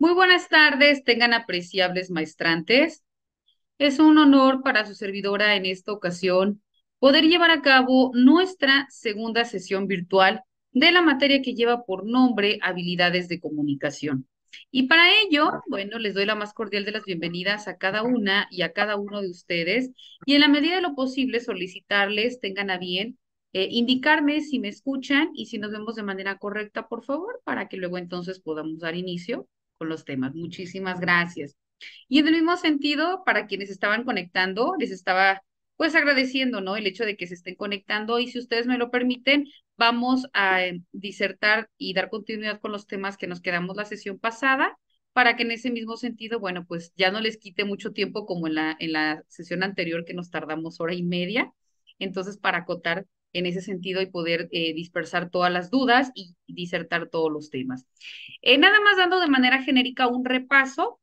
Muy buenas tardes, tengan apreciables maestrantes. Es un honor para su servidora en esta ocasión poder llevar a cabo nuestra segunda sesión virtual de la materia que lleva por nombre Habilidades de Comunicación. Y para ello, bueno, les doy la más cordial de las bienvenidas a cada una y a cada uno de ustedes y en la medida de lo posible solicitarles, tengan a bien, indicarme si me escuchan y si nos vemos de manera correcta, por favor, para que luego entonces podamos dar inicio con los temas. Muchísimas gracias. Y en el mismo sentido, para quienes estaban conectando, les estaba pues agradeciendo, ¿no? El hecho de que se estén conectando y si ustedes me lo permiten, vamos a disertar y dar continuidad con los temas que nos quedamos la sesión pasada, para que en ese mismo sentido, bueno, pues ya no les quite mucho tiempo como en la sesión anterior que nos tardamos hora y media. Entonces, para acotar en ese sentido y poder dispersar todas las dudas y disertar todos los temas. Nada más dando de manera genérica un repaso.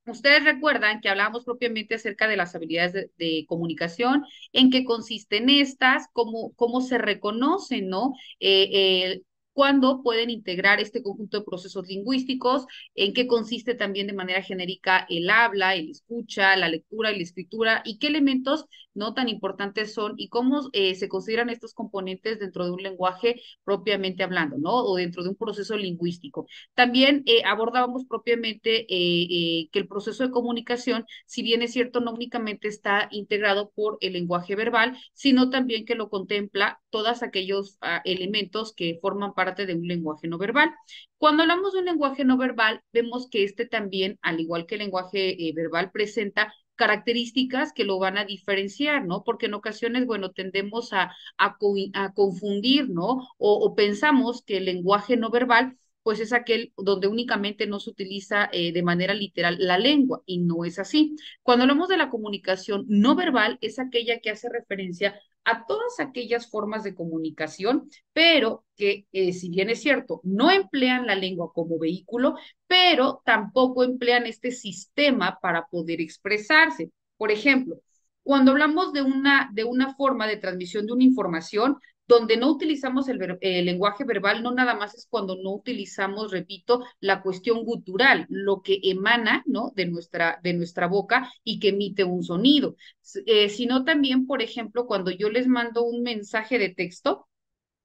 Ustedes recuerdan que hablábamos propiamente acerca de las habilidades de comunicación, en qué consisten estas, cómo se reconocen, ¿no? Cuándo pueden integrar este conjunto de procesos lingüísticos, en qué consiste también de manera genérica el habla, el escucha, la lectura y la escritura, y qué elementos no tan importantes son y cómo se consideran estos componentes dentro de un lenguaje propiamente hablando, ¿no? O dentro de un proceso lingüístico. También abordábamos propiamente que el proceso de comunicación, si bien es cierto, no únicamente está integrado por el lenguaje verbal, sino también que lo contempla todos aquellos elementos que forman parte de un lenguaje no verbal. Cuando hablamos de un lenguaje no verbal, vemos que este también, al igual que el lenguaje verbal, presenta características que lo van a diferenciar, ¿no? Porque en ocasiones, bueno, tendemos a confundir, ¿no? O pensamos que el lenguaje no verbal pues es aquel donde únicamente no se utiliza de manera literal la lengua y no es así. Cuando hablamos de la comunicación no verbal, es aquella que hace referencia a todas aquellas formas de comunicación, pero que si bien es cierto, no emplean la lengua como vehículo, pero tampoco emplean este sistema para poder expresarse. Por ejemplo, cuando hablamos de una forma de transmisión de una información, donde no utilizamos el lenguaje verbal, no nada más es cuando no utilizamos, repito, la cuestión gutural, lo que emana, ¿no? de nuestra boca y que emite un sonido, sino también, por ejemplo, cuando yo les mando un mensaje de texto,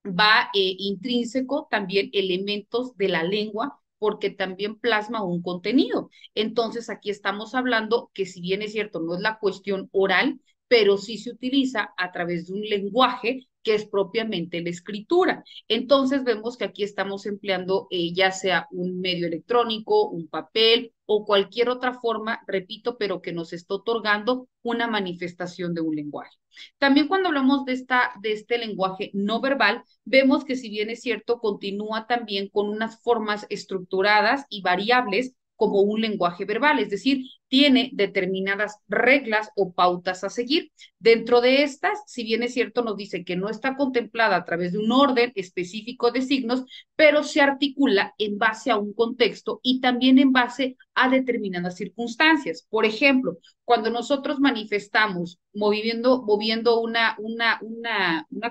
va intrínseco también elementos de la lengua porque también plasma un contenido. Entonces, aquí estamos hablando que si bien es cierto, no es la cuestión oral, pero sí se utiliza a través de un lenguaje que es propiamente la escritura. Entonces, vemos que aquí estamos empleando ya sea un medio electrónico, un papel o cualquier otra forma, repito, pero que nos está otorgando una manifestación de un lenguaje. También cuando hablamos de este lenguaje no verbal, vemos que si bien es cierto, continúa también con unas formas estructuradas y variables como un lenguaje verbal, es decir, tiene determinadas reglas o pautas a seguir. Dentro de estas, si bien es cierto, nos dice que no está contemplada a través de un orden específico de signos, pero se articula en base a un contexto y también en base a determinadas circunstancias. Por ejemplo, cuando nosotros manifestamos moviendo una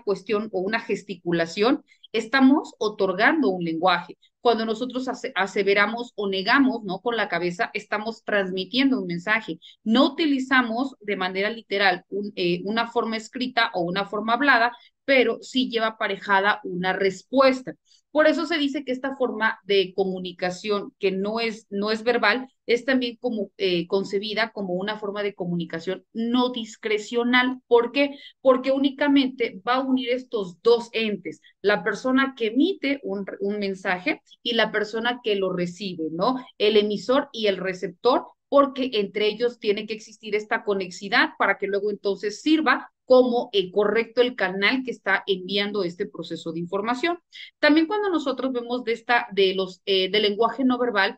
cuestión o una gesticulación, estamos otorgando un lenguaje. Cuando nosotros aseveramos o negamos, ¿no? Con la cabeza, estamos transmitiendo un mensaje. No utilizamos de manera literal una forma escrita o una forma hablada, pero sí lleva aparejada una respuesta. Por eso se dice que esta forma de comunicación que no es verbal es también como concebida como una forma de comunicación no discrecional. ¿Por qué? Porque únicamente va a unir estos dos entes, la persona que emite un mensaje y la persona que lo recibe, ¿no? El emisor y el receptor, porque entre ellos tiene que existir esta conexidad para que luego entonces sirva como correcto el canal que está enviando este proceso de información. También cuando nosotros vemos del lenguaje no verbal,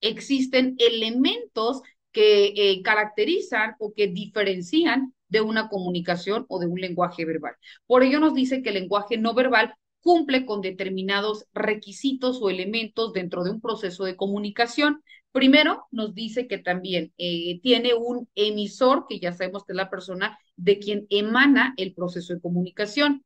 existen elementos que caracterizan o que diferencian de una comunicación o de un lenguaje verbal. Por ello nos dice que el lenguaje no verbal cumple con determinados requisitos o elementos dentro de un proceso de comunicación. Primero, nos dice que también tiene un emisor, que ya sabemos que es la persona de quien emana el proceso de comunicación.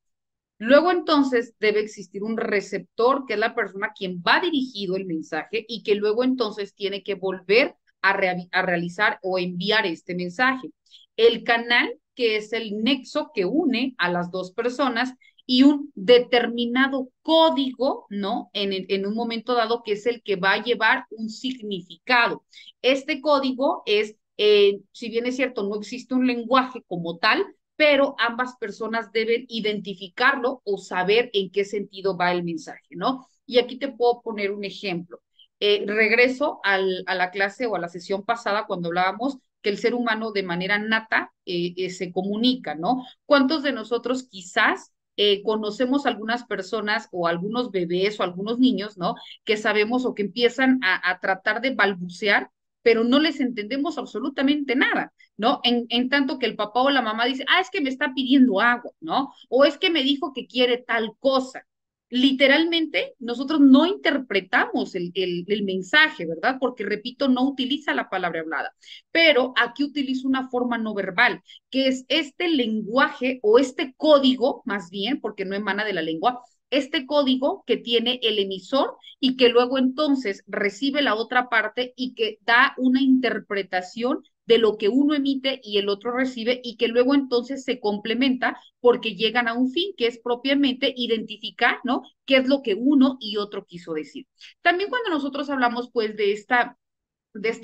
Luego entonces debe existir un receptor, que es la persona a quien va dirigido el mensaje y que luego entonces tiene que volver a realizar o enviar este mensaje. El canal, que es el nexo que une a las dos personas, y un determinado código, ¿no? En un momento dado, que es el que va a llevar un significado. Este código es, si bien es cierto, no existe un lenguaje como tal, pero ambas personas deben identificarlo o saber en qué sentido va el mensaje, ¿no? Y aquí te puedo poner un ejemplo. Regreso a la clase o a la sesión pasada cuando hablábamos que el ser humano de manera nata se comunica, ¿no? ¿Cuántos de nosotros quizás conocemos algunas personas o algunos bebés o algunos niños, ¿no? Que sabemos o que empiezan a tratar de balbucear, pero no les entendemos absolutamente nada, ¿no? En tanto que el papá o la mamá dice, ah, es que me está pidiendo agua, ¿no? O es que me dijo que quiere tal cosa. Literalmente, nosotros no interpretamos el mensaje, ¿verdad? Porque, repito, no utiliza la palabra hablada, pero aquí utiliza una forma no verbal, que es este lenguaje o este código, más bien, porque no emana de la lengua, este código que tiene el emisor y que luego entonces recibe la otra parte y que da una interpretación de lo que uno emite y el otro recibe y que luego entonces se complementa porque llegan a un fin que es propiamente identificar, ¿no? ¿Qué es lo que uno y otro quiso decir? También cuando nosotros hablamos pues de esta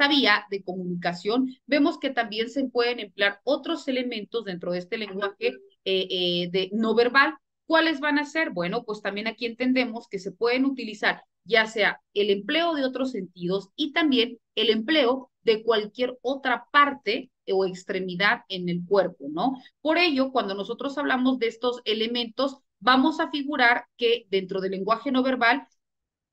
vía de comunicación, vemos que también se pueden emplear otros elementos dentro de este lenguaje de no verbal. ¿Cuáles van a ser? Bueno, pues también aquí entendemos que se pueden utilizar ya sea el empleo de otros sentidos y también el empleo de cualquier otra parte o extremidad en el cuerpo, ¿no? Por ello, cuando nosotros hablamos de estos elementos, vamos a figurar que dentro del lenguaje no verbal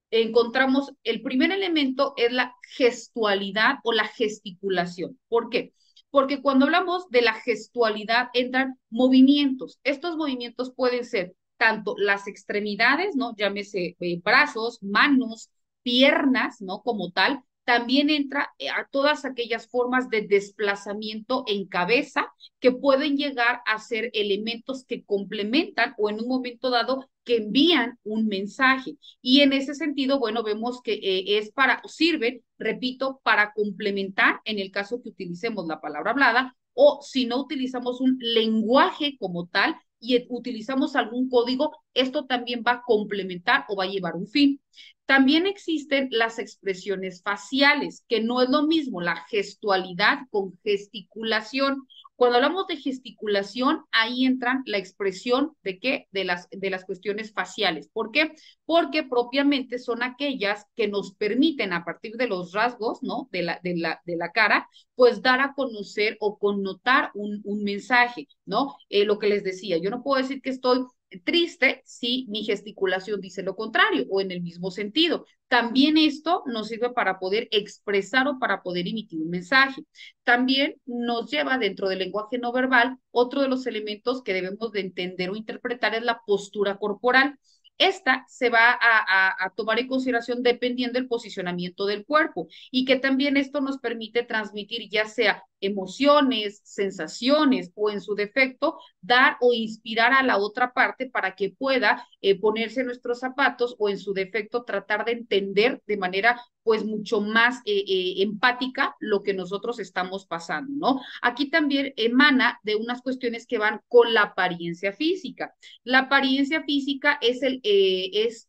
encontramos el primer elemento es la gestualidad o la gesticulación. ¿Por qué? Porque cuando hablamos de la gestualidad entran movimientos. Estos movimientos pueden ser tanto las extremidades, ¿no? Llámese brazos, manos, piernas, ¿no? Como tal. También entra a todas aquellas formas de desplazamiento en cabeza que pueden llegar a ser elementos que complementan o en un momento dado que envían un mensaje. Y en ese sentido, bueno, vemos que sirven, repito, para complementar en el caso que utilicemos la palabra hablada o si no utilizamos un lenguaje como tal y utilizamos algún código, esto también va a complementar o va a llevar un fin. También existen las expresiones faciales, que no es lo mismo la gestualidad con gesticulación. Cuando hablamos de gesticulación, ahí entran la expresión de qué, de las cuestiones faciales. ¿Por qué? Porque propiamente son aquellas que nos permiten a partir de los rasgos, ¿no? De la cara, pues dar a conocer o connotar un mensaje, ¿no? Lo que les decía, yo no puedo decir que estoy triste si mi gesticulación dice lo contrario o en el mismo sentido. También esto nos sirve para poder expresar o para poder emitir un mensaje. También nos lleva dentro del lenguaje no verbal, otro de los elementos que debemos de entender o interpretar es la postura corporal. Esta se va a tomar en consideración dependiendo del posicionamiento del cuerpo y que también esto nos permite transmitir ya sea emociones, sensaciones o en su defecto dar o inspirar a la otra parte para que pueda ponerse nuestros zapatos o en su defecto tratar de entender de manera pues mucho más empática lo que nosotros estamos pasando, ¿no? Aquí también emana de unas cuestiones que van con la apariencia física. La apariencia física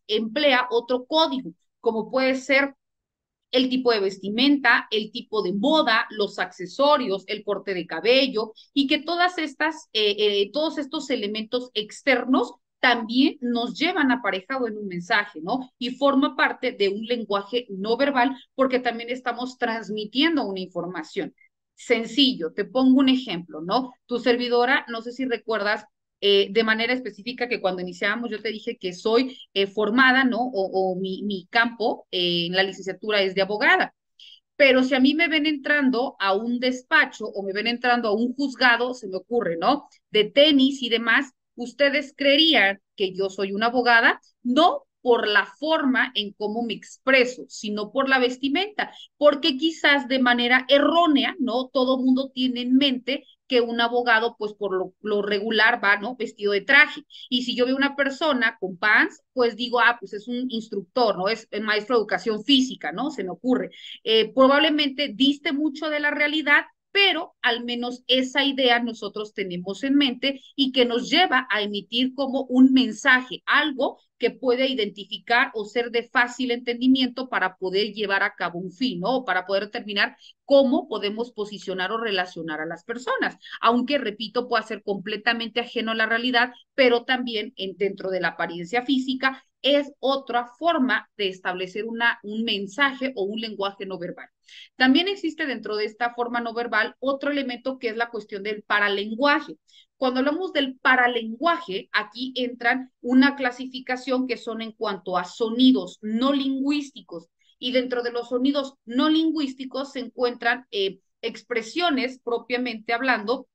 emplea otro código, como puede ser el tipo de vestimenta, el tipo de moda, los accesorios, el corte de cabello y que todos estos elementos externos también nos llevan aparejado en un mensaje, ¿no? Y forma parte de un lenguaje no verbal porque también estamos transmitiendo una información. Sencillo, te pongo un ejemplo, ¿no? Tu servidora, no sé si recuerdas de manera específica que cuando iniciábamos yo te dije que soy formada, ¿no? O mi campo en la licenciatura es de abogada. Pero si a mí me ven entrando a un despacho o me ven entrando a un juzgado, se me ocurre, ¿no? De tenis y demás, ¿ustedes creerían que yo soy una abogada? No, por la forma en cómo me expreso, sino por la vestimenta, porque quizás de manera errónea, ¿no? Todo mundo tiene en mente que un abogado, pues por lo regular va, ¿no? Vestido de traje. Y si yo veo una persona con pants, pues digo, ah, pues es un instructor, ¿no? Es el maestro de educación física, ¿no? Se me ocurre. Probablemente diste mucho de la realidad, pero al menos esa idea nosotros tenemos en mente y que nos lleva a emitir como un mensaje, algo que puede identificar o ser de fácil entendimiento para poder llevar a cabo un fin, ¿no? O para poder determinar cómo podemos posicionar o relacionar a las personas, aunque, repito, pueda ser completamente ajeno a la realidad, pero también dentro de la apariencia física es otra forma de establecer un mensaje o un lenguaje no verbal. También existe dentro de esta forma no verbal otro elemento que es la cuestión del paralenguaje. Cuando hablamos del paralenguaje, aquí entran una clasificación que son en cuanto a sonidos no lingüísticos. Y dentro de los sonidos no lingüísticos se encuentran expresiones propiamente hablando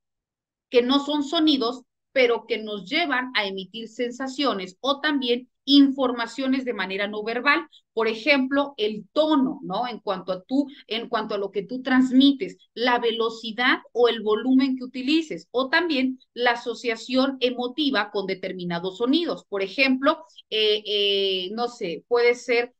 que no son sonidos, pero que nos llevan a emitir sensaciones o también informaciones de manera no verbal. Por ejemplo, el tono, ¿no? En cuanto a lo que tú transmites, la velocidad o el volumen que utilices, o también la asociación emotiva con determinados sonidos. Por ejemplo, no sé, puede ser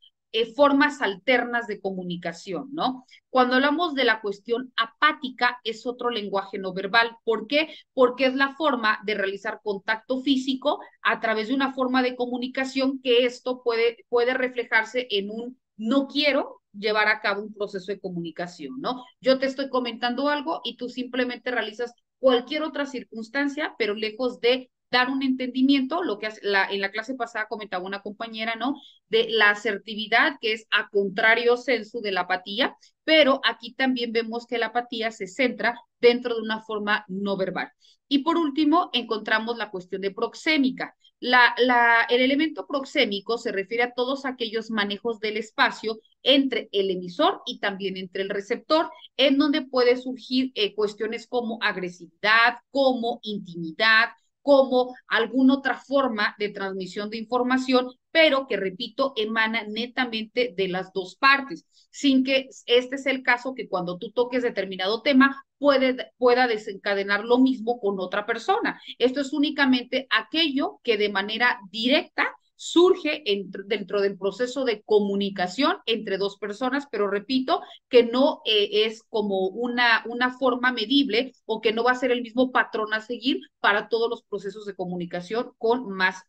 formas alternas de comunicación, ¿no? Cuando hablamos de la cuestión apática, es otro lenguaje no verbal. ¿Por qué? Porque es la forma de realizar contacto físico a través de una forma de comunicación que esto puede reflejarse en un no quiero llevar a cabo un proceso de comunicación, ¿no? Yo te estoy comentando algo y tú simplemente realizas cualquier otra circunstancia, pero lejos de dar un entendimiento, lo que en la clase pasada comentaba una compañera, ¿no? De la asertividad, que es a contrario sensu de la apatía, pero aquí también vemos que la apatía se centra dentro de una forma no verbal. Y por último, encontramos la cuestión de proxémica. El elemento proxémico se refiere a todos aquellos manejos del espacio entre el emisor y también entre el receptor, en donde puede surgir cuestiones como agresividad, como intimidad, como alguna otra forma de transmisión de información, pero que, repito, emana netamente de las dos partes, sin que este es el caso que cuando tú toques determinado tema pueda desencadenar lo mismo con otra persona. Esto es únicamente aquello que de manera directa surge dentro del proceso de comunicación entre dos personas, pero repito, que no es como una forma medible o que no va a ser el mismo patrón a seguir para todos los procesos de comunicación con más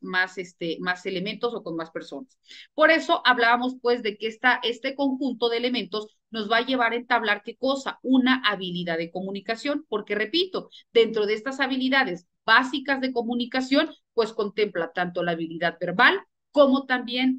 elementos o con más personas. Por eso hablábamos pues de que este conjunto de elementos nos va a llevar a entablar qué cosa, una habilidad de comunicación, porque repito, dentro de estas habilidades básicas de comunicación, pues contempla tanto la habilidad verbal como también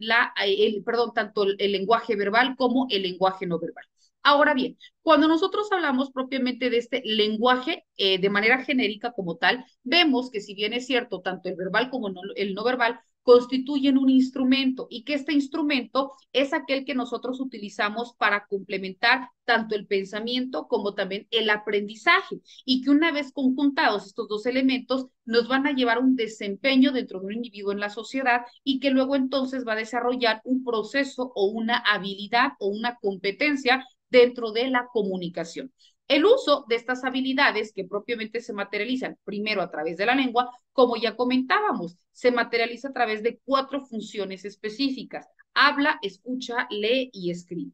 tanto el lenguaje verbal como el lenguaje no verbal. Ahora bien, cuando nosotros hablamos propiamente de este lenguaje de manera genérica como tal, vemos que si bien es cierto, tanto el verbal como el no verbal constituyen un instrumento y que este instrumento es aquel que nosotros utilizamos para complementar tanto el pensamiento como también el aprendizaje y que una vez conjuntados estos dos elementos nos van a llevar un desempeño dentro de un individuo en la sociedad y que luego entonces va a desarrollar un proceso o una habilidad o una competencia dentro de la comunicación. El uso de estas habilidades que propiamente se materializan primero a través de la lengua, como ya comentábamos, se materializa a través de 4 funciones específicas: habla, escucha, lee y escribe.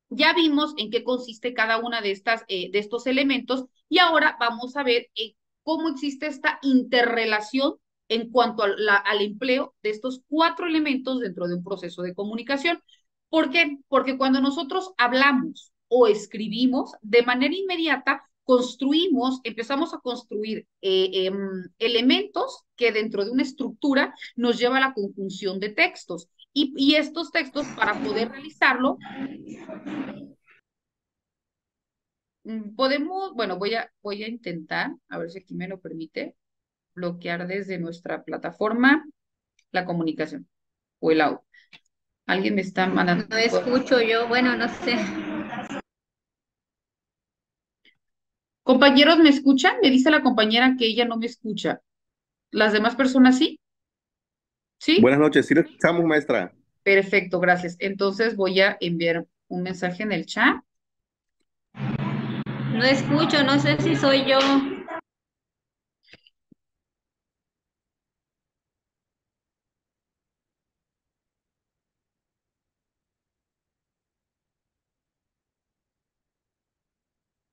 Ya vimos en qué consiste cada una de estos elementos y ahora vamos a ver cómo existe esta interrelación en cuanto al empleo de estos 4 elementos dentro de un proceso de comunicación. ¿Por qué? Porque cuando nosotros hablamos o escribimos, de manera inmediata empezamos a construir elementos que dentro de una estructura nos lleva a la conjunción de textos. Y estos textos, para poder realizarlo, podemos, bueno, voy a intentar, a ver si aquí me lo permite, bloquear desde nuestra plataforma la comunicación o el audio. Alguien me está mandando. No escucho yo, bueno, no sé. Compañeros, ¿me escuchan? Me dice la compañera que ella no me escucha. ¿Las demás personas sí? ¿Sí? Buenas noches, sí le escuchamos, maestra. Perfecto, gracias. Entonces voy a enviar un mensaje en el chat. No escucho, no sé si soy yo.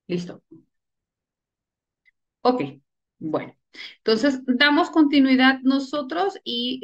Listo. Ok, bueno. Entonces, damos continuidad nosotros y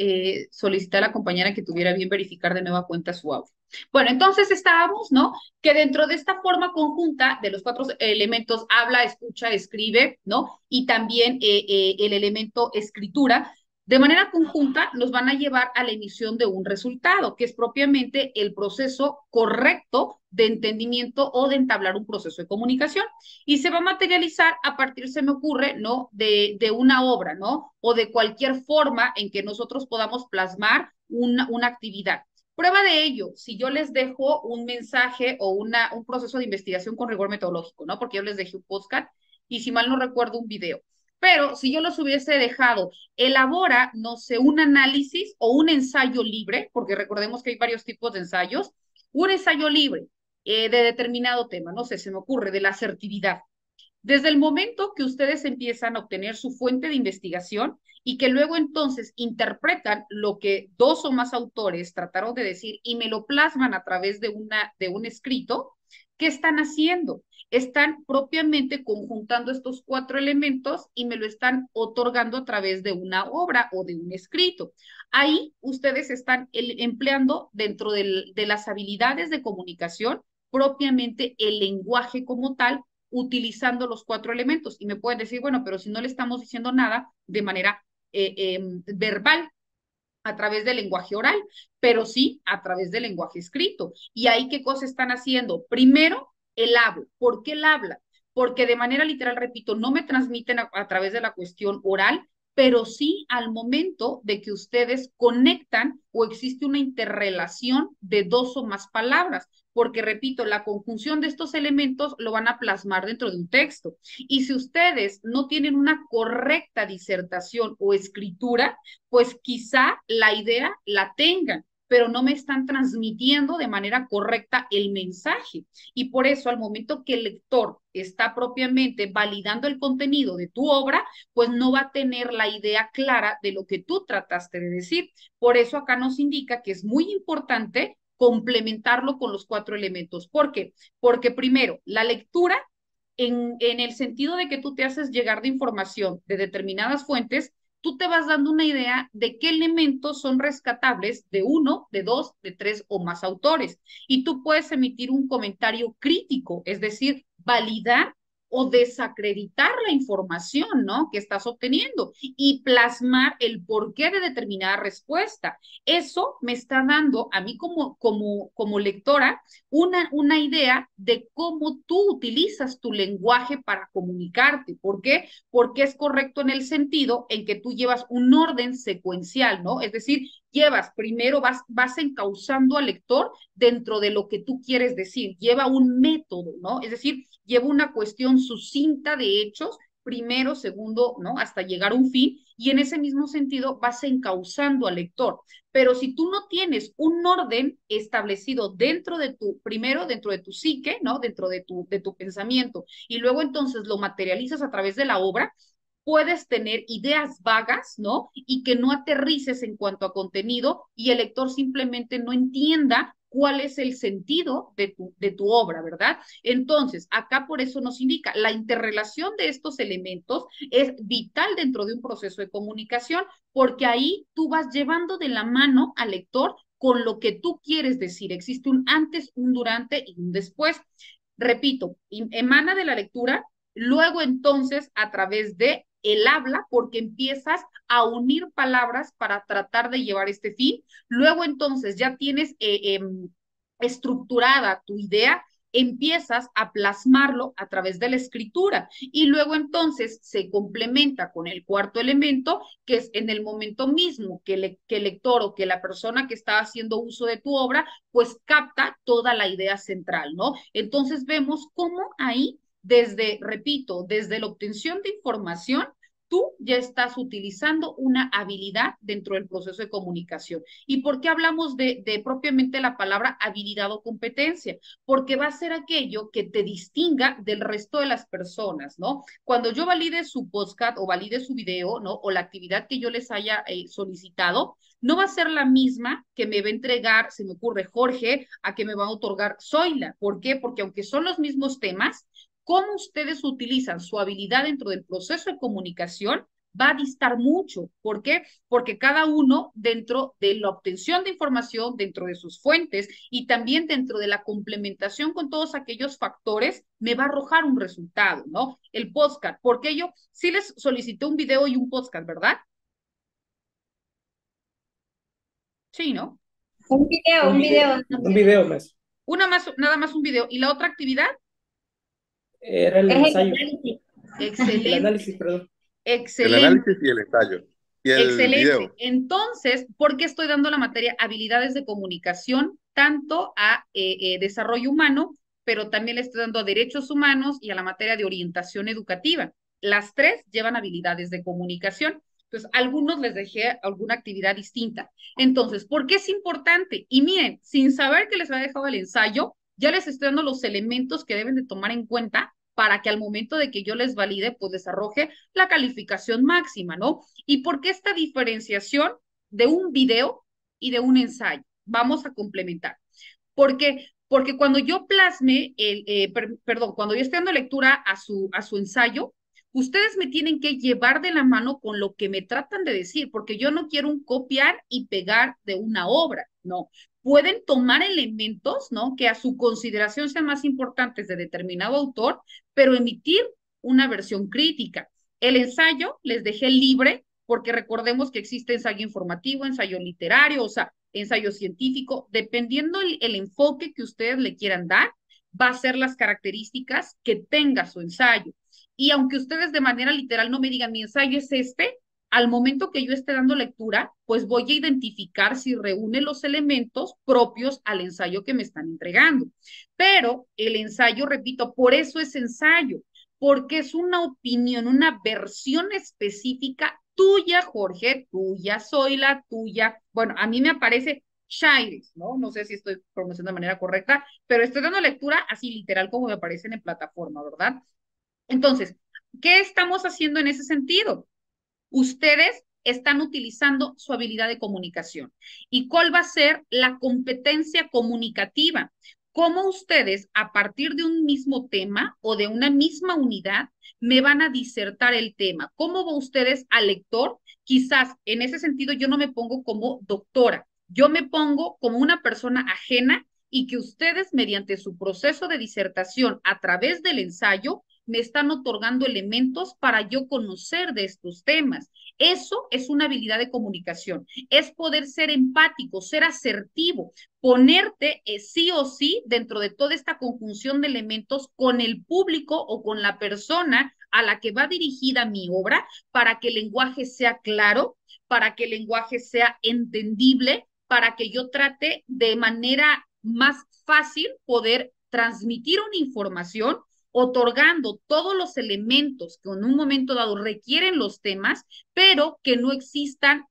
solicité a la compañera que tuviera bien verificar de nueva cuenta su audio. Bueno, entonces estábamos, ¿no? Que dentro de esta forma conjunta de los cuatro elementos habla, escucha, escribe, ¿no? Y también el elemento escritura, de manera conjunta nos van a llevar a la emisión de un resultado, que es propiamente el proceso correcto de entendimiento o de entablar un proceso de comunicación y se va a materializar a partir, se me ocurre, ¿no? De una obra, ¿no? O de cualquier forma en que nosotros podamos plasmar una actividad. Prueba de ello, si yo les dejo un mensaje o un proceso de investigación con rigor metodológico, ¿no? Porque yo les dejé un podcast y si mal no recuerdo un video. Pero si yo los hubiese dejado, elabora, no sé, un análisis o un ensayo libre, porque recordemos que hay varios tipos de ensayos, un ensayo libre de determinado tema, no sé, se me ocurre, de la asertividad. Desde el momento que ustedes empiezan a obtener su fuente de investigación y que luego entonces interpretan lo que dos o más autores trataron de decir y me lo plasman a través de un escrito, ¿qué están haciendo? Están propiamente conjuntando estos cuatro elementos y me lo están otorgando a través de una obra o de un escrito. Ahí ustedes están empleando dentro de las habilidades de comunicación propiamente el lenguaje como tal utilizando los cuatro elementos. Y me pueden decir, bueno, pero si no le estamos diciendo nada de manera verbal, a través del lenguaje oral, pero sí a través del lenguaje escrito. ¿Y ahí qué cosas están haciendo? Primero, el habla. ¿Por qué el habla? Porque de manera literal, repito, no me transmiten a través de la cuestión oral, pero sí al momento de que ustedes conectan o existe una interrelación de dos o más palabras, porque repito, la conjunción de estos elementos lo van a plasmar dentro de un texto. Y si ustedes no tienen una correcta disertación o escritura, pues quizá la idea la tengan, pero no me están transmitiendo de manera correcta el mensaje. Y por eso al momento que el lector está propiamente validando el contenido de tu obra, pues no va a tener la idea clara de lo que tú trataste de decir. Por eso acá nos indica que es muy importante complementarlo con los cuatro elementos. ¿Por qué? Porque primero, la lectura en el sentido de que tú te haces llegar de información de determinadas fuentes, tú te vas dando una idea de qué elementos son rescatables de uno, de dos, de tres o más autores. Y tú puedes emitir un comentario crítico, es decir, validar o desacreditar la información, ¿no? Que estás obteniendo y plasmar el porqué de determinada respuesta. Eso me está dando a mí como lectora una idea de cómo tú utilizas tu lenguaje para comunicarte. ¿Por qué? Porque es correcto en el sentido en que tú llevas un orden secuencial, ¿no? Es decir, primero vas encauzando al lector dentro de lo que tú quieres decir, lleva un método, ¿no? Es decir, lleva una cuestión sucinta de hechos primero, segundo, ¿no? Hasta llegar a un fin, y en ese mismo sentido vas encauzando al lector. Pero si tú no tienes un orden establecido dentro de primero dentro de tu psique, ¿no? Dentro de tu pensamiento, y luego entonces lo materializas a través de la obra, puedes tener ideas vagas, ¿no? Y que no aterrices en cuanto a contenido y el lector simplemente no entienda cuál es el sentido de tu obra, ¿verdad? Entonces, acá por eso nos indica, la interrelación de estos elementos es vital dentro de un proceso de comunicación, porque ahí tú vas llevando de la mano al lector con lo que tú quieres decir. Existe un antes, un durante y un después. Repito, emana de la lectura, luego entonces a través de el habla, porque empiezas a unir palabras para tratar de llevar este fin. Luego entonces ya tienes estructurada tu idea, empiezas a plasmarlo a través de la escritura y luego entonces se complementa con el cuarto elemento, que es en el momento mismo que el lector o que la persona que está haciendo uso de tu obra, pues capta toda la idea central, ¿no? Entonces vemos cómo ahí, desde, repito, desde la obtención de información, tú ya estás utilizando una habilidad dentro del proceso de comunicación. ¿Y por qué hablamos de propiamente la palabra habilidad o competencia? Porque va a ser aquello que te distinga del resto de las personas, ¿no? Cuando yo valide su podcast o valide su video, ¿no? O la actividad que yo les haya solicitado, no va a ser la misma que me va a entregar, se me ocurre, Jorge, a que me va a otorgar Zoila. ¿Por qué? Porque aunque son los mismos temas, cómo ustedes utilizan su habilidad dentro del proceso de comunicación va a distar mucho. ¿Por qué? Porque cada uno dentro de la obtención de información, dentro de sus fuentes y también dentro de la complementación con todos aquellos factores, me va a arrojar un resultado, ¿no? El podcast, porque yo sí les solicité un video y un podcast, ¿verdad? Sí, ¿no? Un video. Un video más. Una más, nada más un video. ¿Y la otra actividad? Era el Es el ensayo. análisis. El Excelente, análisis, perdón. El excelente. análisis y el ensayo. Y el Excelente. video. Entonces, ¿por qué estoy dando la materia habilidades de comunicación tanto a desarrollo humano, pero también le estoy dando a derechos humanos y a la materia de orientación educativa? Las tres llevan habilidades de comunicación. Entonces, a algunos les dejé alguna actividad distinta. Entonces, ¿por qué es importante? Y miren, sin saber que les había dejado el ensayo, ya les estoy dando los elementos que deben de tomar en cuenta para que al momento de que yo les valide, pues les arroje la calificación máxima, ¿no? ¿Y por qué esta diferenciación de un video y de un ensayo? Vamos a complementar. Porque cuando yo plasme, perdón, cuando yo estoy dando lectura a su ensayo, ustedes me tienen que llevar de la mano con lo que me tratan de decir, porque yo no quiero un copiar y pegar de una obra, no. Pueden tomar elementos, ¿no? Que a su consideración sean más importantes de determinado autor, pero emitir una versión crítica. El ensayo les dejé libre porque recordemos que existe ensayo informativo, ensayo literario, o sea, ensayo científico, dependiendo el enfoque que ustedes le quieran dar, va a ser las características que tenga su ensayo. Y aunque ustedes de manera literal no me digan mi ensayo es este, al momento que yo esté dando lectura, pues voy a identificar si reúne los elementos propios al ensayo que me están entregando. Pero el ensayo, repito, por eso es ensayo, porque es una opinión, una versión específica tuya, Jorge, tuya, Zoila, tuya. Bueno, a mí me aparece Shaires, ¿no? No sé si estoy pronunciando de manera correcta, pero estoy dando lectura así literal como me aparecen en plataforma, ¿verdad? Entonces, ¿qué estamos haciendo en ese sentido? Ustedes están utilizando su habilidad de comunicación. ¿Y cuál va a ser la competencia comunicativa? ¿Cómo ustedes, a partir de un mismo tema o de una misma unidad, me van a disertar el tema? ¿Cómo va ustedes al lector? Quizás en ese sentido yo no me pongo como doctora, yo me pongo como una persona ajena y que ustedes, mediante su proceso de disertación a través del ensayo, me están otorgando elementos para yo conocer de estos temas. Eso es una habilidad de comunicación, es poder ser empático, ser asertivo, ponerte sí o sí dentro de toda esta conjunción de elementos con el público o con la persona a la que va dirigida mi obra para que el lenguaje sea claro, para que el lenguaje sea entendible, para que yo trate de manera más fácil poder transmitir una información otorgando todos los elementos que en un momento dado requieren los temas, pero que no existan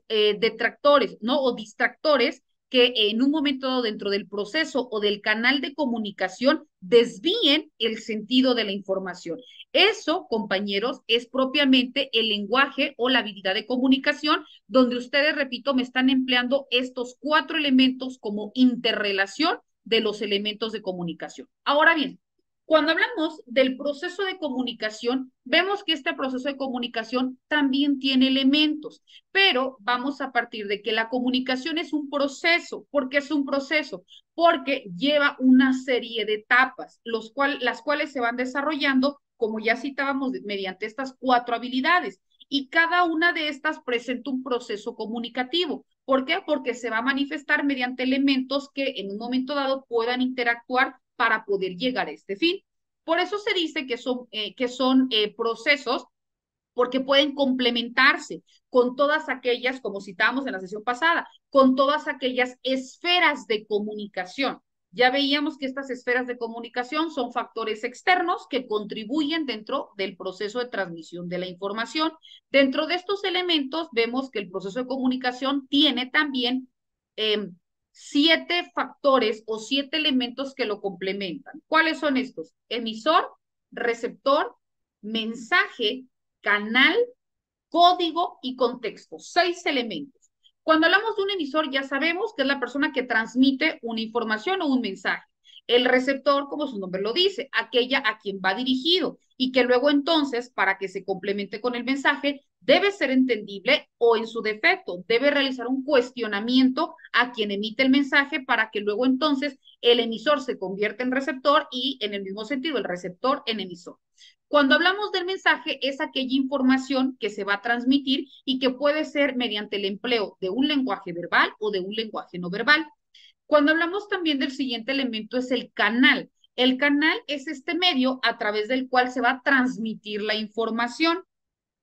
detractores, ¿no? O distractores que en un momento dado dentro del proceso o del canal de comunicación desvíen el sentido de la información. Eso, compañeros, es propiamente el lenguaje o la habilidad de comunicación, donde ustedes, repito, me están empleando estos 4 elementos como interrelación de los elementos de comunicación. Ahora bien, cuando hablamos del proceso de comunicación, vemos que este proceso de comunicación también tiene elementos, pero vamos a partir de que la comunicación es un proceso. ¿Por qué es un proceso? Porque lleva una serie de etapas, las cuales se van desarrollando, como ya citábamos, mediante estas 4 habilidades. Y cada una de estas presenta un proceso comunicativo. ¿Por qué? Porque se va a manifestar mediante elementos que en un momento dado puedan interactuar para poder llegar a este fin. Por eso se dice que son procesos porque pueden complementarse con todas aquellas, como citábamos en la sesión pasada, con todas aquellas esferas de comunicación. Ya veíamos que estas esferas de comunicación son factores externos que contribuyen dentro del proceso de transmisión de la información. Dentro de estos elementos vemos que el proceso de comunicación tiene también 7 factores o 7 elementos que lo complementan. ¿Cuáles son estos? Emisor, receptor, mensaje, canal, código y contexto. 6 elementos. Cuando hablamos de un emisor, ya sabemos que es la persona que transmite una información o un mensaje. El receptor, como su nombre lo dice, aquella a quien va dirigido y que luego entonces, para que se complemente con el mensaje, debe ser entendible o en su defecto, debe realizar un cuestionamiento a quien emite el mensaje para que luego entonces el emisor se convierta en receptor y en el mismo sentido el receptor en emisor. Cuando hablamos del mensaje, es aquella información que se va a transmitir y que puede ser mediante el empleo de un lenguaje verbal o de un lenguaje no verbal. Cuando hablamos también del siguiente elemento es el canal. El canal es este medio a través del cual se va a transmitir la información.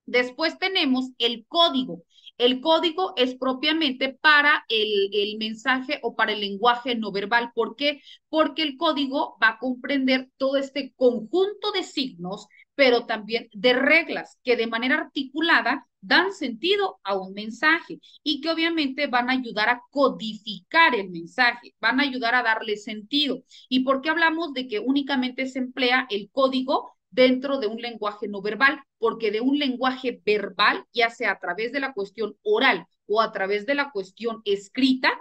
Después tenemos el código. El código es propiamente para el mensaje o para el lenguaje no verbal. ¿Por qué? Porque el código va a comprender todo este conjunto de signos, pero también de reglas que de manera articulada dan sentido a un mensaje y que obviamente van a ayudar a codificar el mensaje, van a ayudar a darle sentido. ¿Y por qué hablamos de que únicamente se emplea el código dentro de un lenguaje no verbal? Porque de un lenguaje verbal, ya sea a través de la cuestión oral o a través de la cuestión escrita,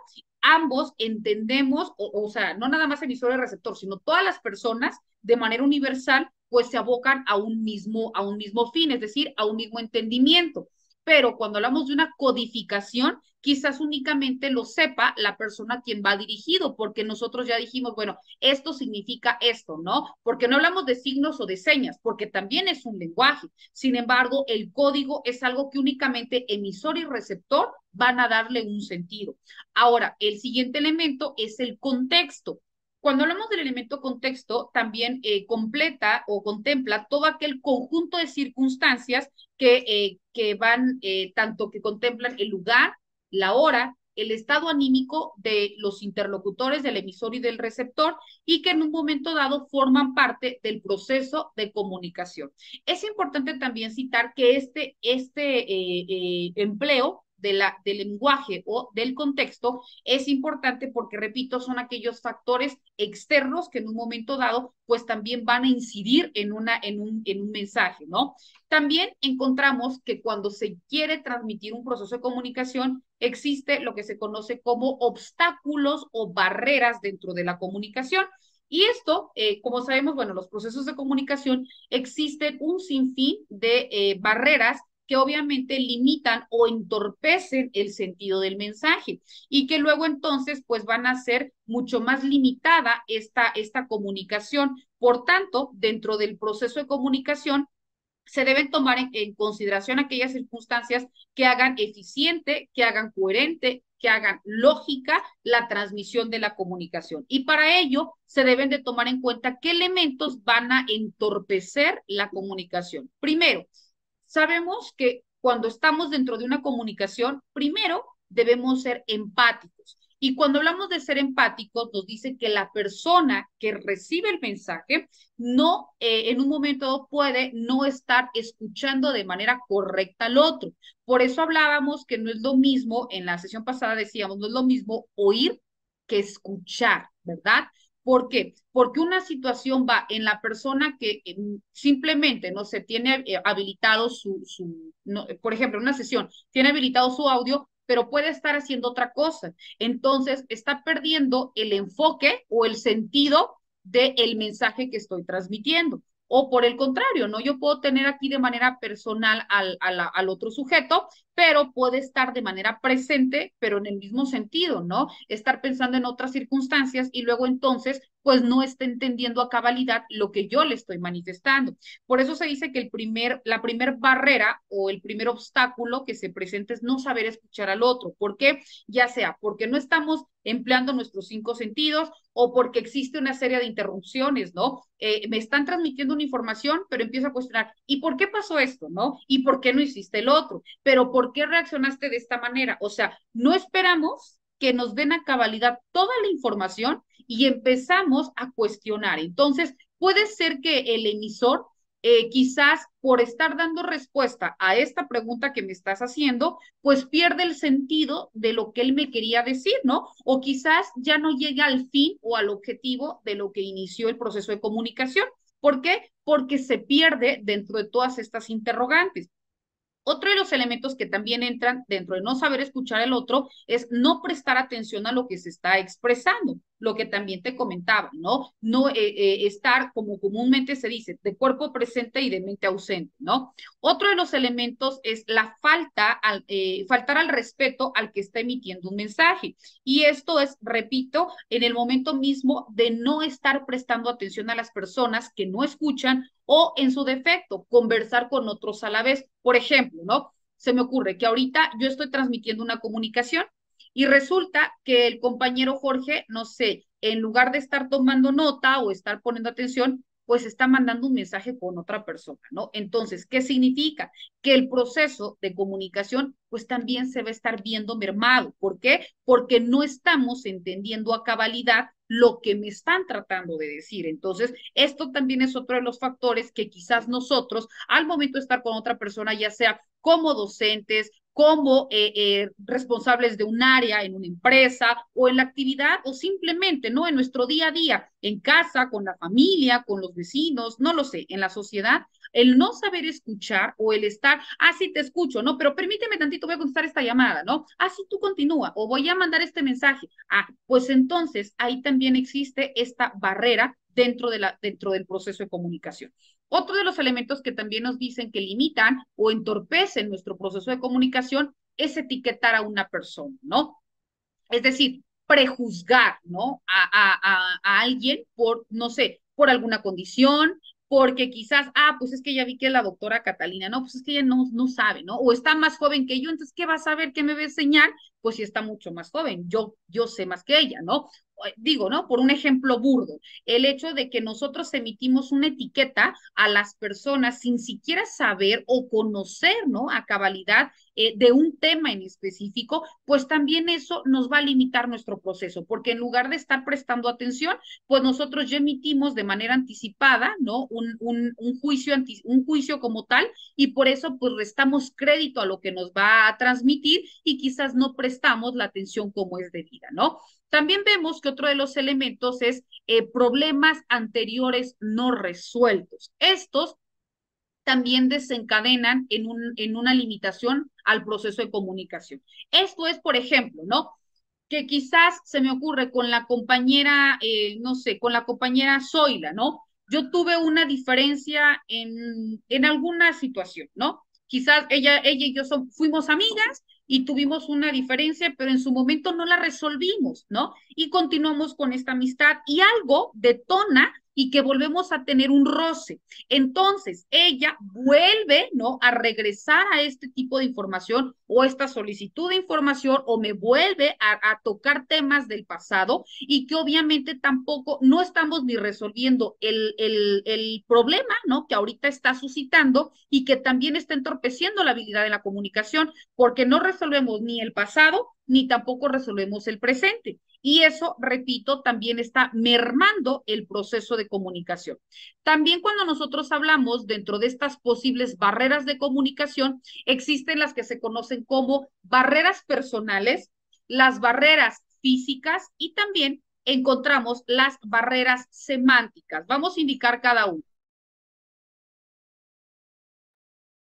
ambos entendemos, o sea, no nada más emisor y receptor, sino todas las personas de manera universal, pues se abocan a un mismo fin, es decir, a un mismo entendimiento. Pero cuando hablamos de una codificación, quizás únicamente lo sepa la persona a quien va dirigido, porque nosotros ya dijimos, bueno, esto significa esto, ¿no? Porque no hablamos de signos o de señas, porque también es un lenguaje. Sin embargo, el código es algo que únicamente emisor y receptor van a darle un sentido. Ahora, el siguiente elemento es el contexto. Cuando hablamos del elemento contexto, también completa o contempla todo aquel conjunto de circunstancias que van, tanto que contemplan el lugar, la hora, el estado anímico de los interlocutores, del emisor y del receptor, y que en un momento dado forman parte del proceso de comunicación. Es importante también citar que este empleo del lenguaje o del contexto es importante porque, repito, son aquellos factores externos que en un momento dado pues también van a incidir en un mensaje, ¿no? También encontramos que cuando se quiere transmitir un proceso de comunicación, existe lo que se conoce como obstáculos o barreras dentro de la comunicación. Y esto, como sabemos, bueno, los procesos de comunicación existen un sinfín de barreras que obviamente limitan o entorpecen el sentido del mensaje y que luego entonces pues van a ser mucho más limitada esta comunicación. Por tanto, dentro del proceso de comunicación se deben tomar en consideración aquellas circunstancias que hagan eficiente, que hagan coherente, que hagan lógica la transmisión de la comunicación. Y para ello se deben de tomar en cuenta qué elementos van a entorpecer la comunicación. Primero, sabemos que cuando estamos dentro de una comunicación, primero debemos ser empáticos. Y cuando hablamos de ser empáticos, nos dice que la persona que recibe el mensaje no, en un momento puede no estar escuchando de manera correcta al otro. Por eso hablábamos que no es lo mismo, en la sesión pasada decíamos, no es lo mismo oír que escuchar, ¿verdad? ¿Por qué? Porque una situación va en la persona que simplemente no se tiene habilitado por ejemplo, en una sesión tiene habilitado su audio, pero puede estar haciendo otra cosa. Entonces, está perdiendo el enfoque o el sentido del mensaje que estoy transmitiendo. O por el contrario, ¿no? Yo puedo tener aquí de manera personal al otro sujeto, pero puede estar de manera presente, pero en el mismo sentido, ¿no? Estar pensando en otras circunstancias y luego entonces, pues no está entendiendo a cabalidad lo que yo le estoy manifestando. Por eso se dice que la primer barrera o el primer obstáculo que se presenta es no saber escuchar al otro. ¿Por qué? Ya sea porque no estamos empleando nuestros 5 sentidos o porque existe una serie de interrupciones, ¿no? Me están transmitiendo una información, pero empiezo a cuestionar, ¿y por qué pasó esto, no? ¿Y por qué no hiciste el otro? ¿Pero por qué reaccionaste de esta manera? O sea, no esperamos que nos den a cabalidad toda la información y empezamos a cuestionar. Entonces, puede ser que el emisor quizás por estar dando respuesta a esta pregunta que me estás haciendo, pues pierde el sentido de lo que él me quería decir, ¿no? O quizás ya no llega al fin o al objetivo de lo que inició el proceso de comunicación. ¿Por qué? Porque se pierde dentro de todas estas interrogantes. Otro de los elementos que también entran dentro de no saber escuchar al otro es no prestar atención a lo que se está expresando, lo que también te comentaba, ¿no? No estar, como comúnmente se dice, de cuerpo presente y de mente ausente, ¿no? Otro de los elementos es la faltar al respeto al que está emitiendo un mensaje. Y esto es, repito, en el momento mismo de no estar prestando atención a las personas que no escuchan o en su defecto, conversar con otros a la vez. Por ejemplo, ¿no? Se me ocurre que ahorita yo estoy transmitiendo una comunicación y resulta que el compañero Jorge, no sé, en lugar de estar tomando nota o estar poniendo atención, pues está mandando un mensaje con otra persona, ¿no? Entonces, ¿qué significa? Que el proceso de comunicación, pues también se va a estar viendo mermado. ¿Por qué? Porque no estamos entendiendo a cabalidad lo que me están tratando de decir. Entonces, esto también es otro de los factores que quizás nosotros, al momento de estar con otra persona, ya sea como docentes, como responsables de un área en una empresa o en la actividad o simplemente, ¿no? En nuestro día a día, en casa, con la familia, con los vecinos, no lo sé, en la sociedad, el no saber escuchar o el estar, sí te escucho, ¿no? Pero permíteme tantito, voy a contestar esta llamada, ¿no? Sí, tú continúa o voy a mandar este mensaje. Pues entonces ahí también existe esta barrera dentro del proceso de comunicación. Otro de los elementos que también nos dicen que limitan o entorpecen nuestro proceso de comunicación es etiquetar a una persona, ¿no? Es decir, prejuzgar, ¿no? A alguien por, no sé, por alguna condición, porque quizás, pues es que ya vi que la doctora Catalina, no, pues es que ella no sabe, ¿no? O está más joven que yo, entonces, ¿qué va a saber? ¿Qué me va a enseñar? Pues si está mucho más joven, yo sé más que ella, ¿no? Digo, ¿no? Por un ejemplo burdo, el hecho de que nosotros emitimos una etiqueta a las personas sin siquiera saber o conocer, ¿no? A cabalidad de un tema en específico, pues también eso nos va a limitar nuestro proceso, porque en lugar de estar prestando atención, pues nosotros ya emitimos de manera anticipada, ¿no? Un juicio como tal, y por eso pues restamos crédito a lo que nos va a transmitir y quizás no prestamos la atención como es debida, ¿no? También vemos que otro de los elementos es problemas anteriores no resueltos. Estos también desencadenan en una limitación al proceso de comunicación. Esto es, por ejemplo, ¿no? Que quizás se me ocurre con la compañera, no sé, con la compañera Zoila, ¿no? Yo tuve una diferencia en alguna situación, ¿no? Quizás ella y yo fuimos amigas y tuvimos una diferencia, pero en su momento no la resolvimos, ¿no? Y continuamos con esta amistad y algo detona y que volvemos a tener un roce. Entonces, ella vuelve, ¿no? A regresar a este tipo de información o esta solicitud de información o me vuelve a tocar temas del pasado y que obviamente tampoco no estamos ni resolviendo el problema, ¿no? Que ahorita está suscitando y que también está entorpeciendo la habilidad de la comunicación porque no resolvemos ni el pasado ni tampoco resolvemos el presente. Y eso, repito, también está mermando el proceso de comunicación. También cuando nosotros hablamos dentro de estas posibles barreras de comunicación, existen las que se conocen como barreras personales, las barreras físicas y también encontramos las barreras semánticas. Vamos a indicar cada una.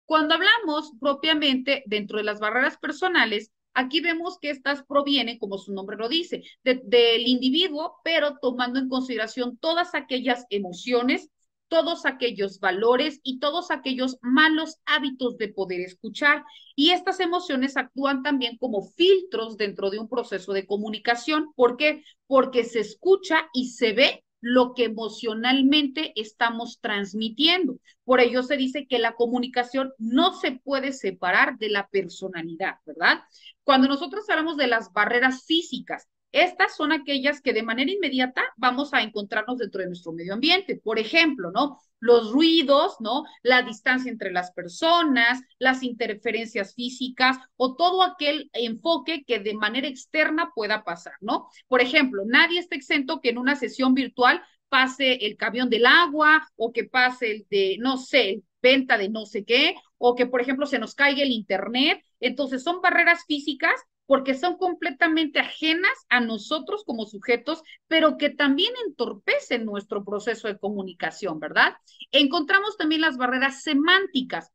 Cuando hablamos propiamente dentro de las barreras personales, aquí vemos que estas provienen, como su nombre lo dice, del individuo, pero tomando en consideración todas aquellas emociones, todos aquellos valores y todos aquellos malos hábitos de poder escuchar. Y estas emociones actúan también como filtros dentro de un proceso de comunicación. ¿Por qué? Porque se escucha y se ve lo que emocionalmente estamos transmitiendo. Por ello se dice que la comunicación no se puede separar de la personalidad, ¿verdad? Cuando nosotros hablamos de las barreras físicas, estas son aquellas que de manera inmediata vamos a encontrarnos dentro de nuestro medio ambiente. Por ejemplo, ¿no? los ruidos, ¿no? La distancia entre las personas, las interferencias físicas o todo aquel enfoque que de manera externa pueda pasar, ¿no? Por ejemplo, nadie está exento que en una sesión virtual pase el camión del agua o que pase el de, no sé, venta de no sé qué, o que, por ejemplo, se nos caiga el internet. Entonces, son barreras físicas porque son completamente ajenas a nosotros como sujetos, pero que también entorpecen nuestro proceso de comunicación, ¿verdad? Encontramos también las barreras semánticas.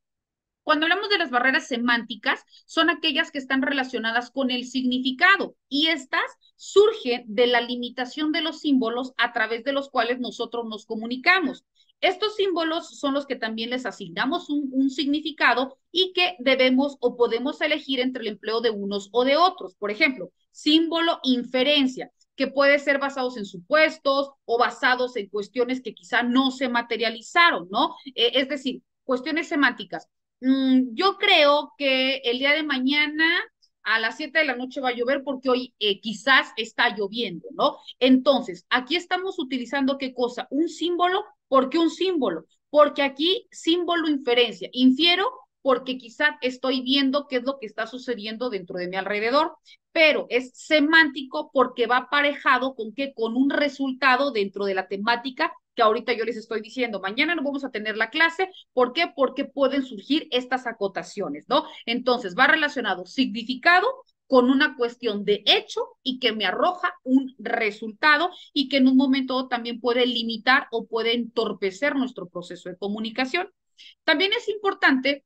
Cuando hablamos de las barreras semánticas, son aquellas que están relacionadas con el significado y estas surgen de la limitación de los símbolos a través de los cuales nosotros nos comunicamos. Estos símbolos son los que también les asignamos un significado y que debemos o podemos elegir entre el empleo de unos o de otros. Por ejemplo, símbolo inferencia, que puede ser basados en supuestos o basados en cuestiones que quizá no se materializaron, ¿no? Es decir, cuestiones semánticas. Yo creo que el día de mañana a las 7 de la noche va a llover porque hoy quizás está lloviendo, ¿no? Entonces, aquí estamos utilizando ¿qué cosa? Un símbolo. ¿Por qué un símbolo? Porque aquí símbolo inferencia. Infiero porque quizás estoy viendo qué es lo que está sucediendo dentro de mi alrededor, pero es semántico porque va aparejado con qué, con un resultado dentro de la temática que ahorita yo les estoy diciendo. Mañana no vamos a tener la clase. ¿Por qué? Porque pueden surgir estas acotaciones, ¿no? Entonces, va relacionado significado con una cuestión de hecho y que me arroja un resultado y que en un momento también puede limitar o puede entorpecer nuestro proceso de comunicación. También es importante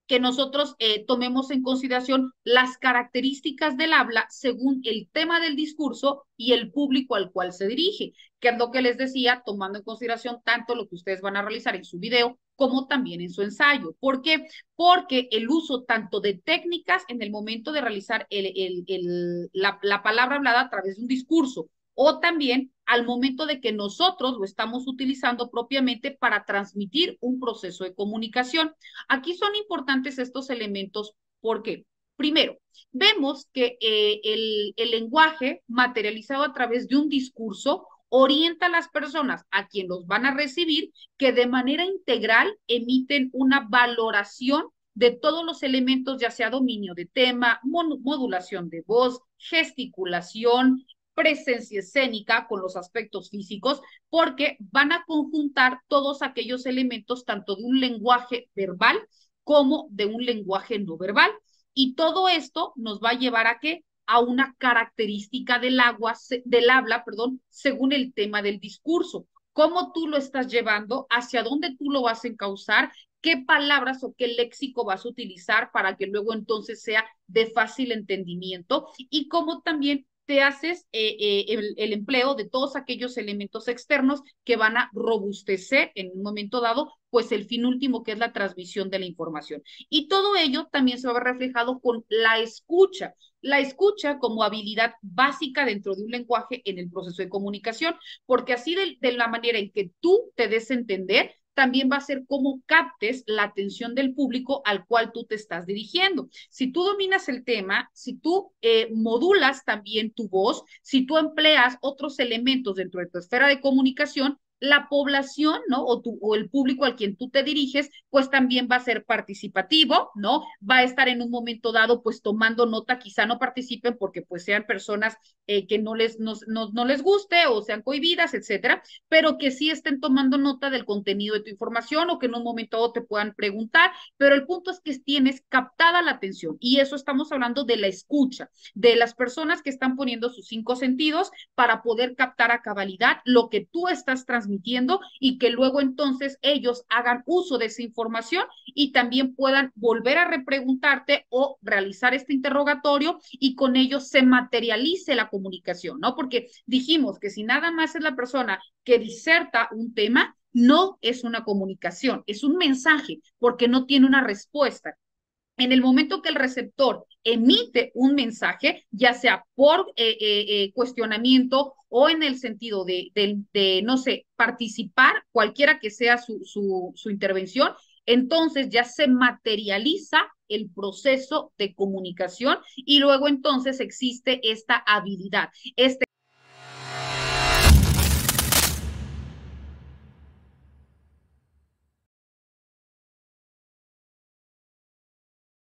que nosotros tomemos en consideración las características del habla según el tema del discurso y el público al cual se dirige, que es lo que les decía, tomando en consideración tanto lo que ustedes van a realizar en su video como también en su ensayo. ¿Por qué? Porque el uso tanto de técnicas en el momento de realizar la palabra hablada a través de un discurso, o también al momento de que nosotros lo estamos utilizando propiamente para transmitir un proceso de comunicación. Aquí son importantes estos elementos porque, primero, vemos que el lenguaje materializado a través de un discurso orienta a las personas a quien los van a recibir que de manera integral emiten una valoración de todos los elementos, ya sea dominio de tema, modulación de voz, gesticulación, presencia escénica con los aspectos físicos, porque van a conjuntar todos aquellos elementos tanto de un lenguaje verbal como de un lenguaje no verbal. Y todo esto nos va a llevar a qué? A una característica del habla, según el tema del discurso. Cómo tú lo estás llevando, hacia dónde tú lo vas a encauzar, qué palabras o qué léxico vas a utilizar para que luego entonces sea de fácil entendimiento y cómo también te haces el empleo de todos aquellos elementos externos que van a robustecer en un momento dado, pues el fin último que es la transmisión de la información. Y todo ello también se va a ver reflejado con la escucha. La escucha como habilidad básica dentro de un lenguaje en el proceso de comunicación, porque así de la manera en que tú te des a entender, también va a ser cómo captes la atención del público al cual tú te estás dirigiendo. Si tú dominas el tema, si tú modulas también tu voz, si tú empleas otros elementos dentro de tu esfera de comunicación, la población, ¿no? O el público al quien tú te diriges, pues también va a ser participativo, ¿no? Va a estar en un momento dado, pues tomando nota, quizá no participen porque pues sean personas que no les guste o sean cohibidas, etcétera, pero que sí estén tomando nota del contenido de tu información o que en un momento dado te puedan preguntar, pero el punto es que tienes captada la atención y eso estamos hablando de la escucha, de las personas que están poniendo sus 5 sentidos para poder captar a cabalidad lo que tú estás transmitiendo y que luego entonces ellos hagan uso de esa información y también puedan volver a repreguntarte o realizar este interrogatorio y con ello se materialice la comunicación, ¿no? Porque dijimos que si nada más es la persona que diserta un tema, no es una comunicación, es un mensaje porque no tiene una respuesta. En el momento que el receptor emite un mensaje, ya sea por cuestionamiento o en el sentido de, no sé, participar, cualquiera que sea su intervención, entonces ya se materializa el proceso de comunicación y luego entonces existe esta habilidad,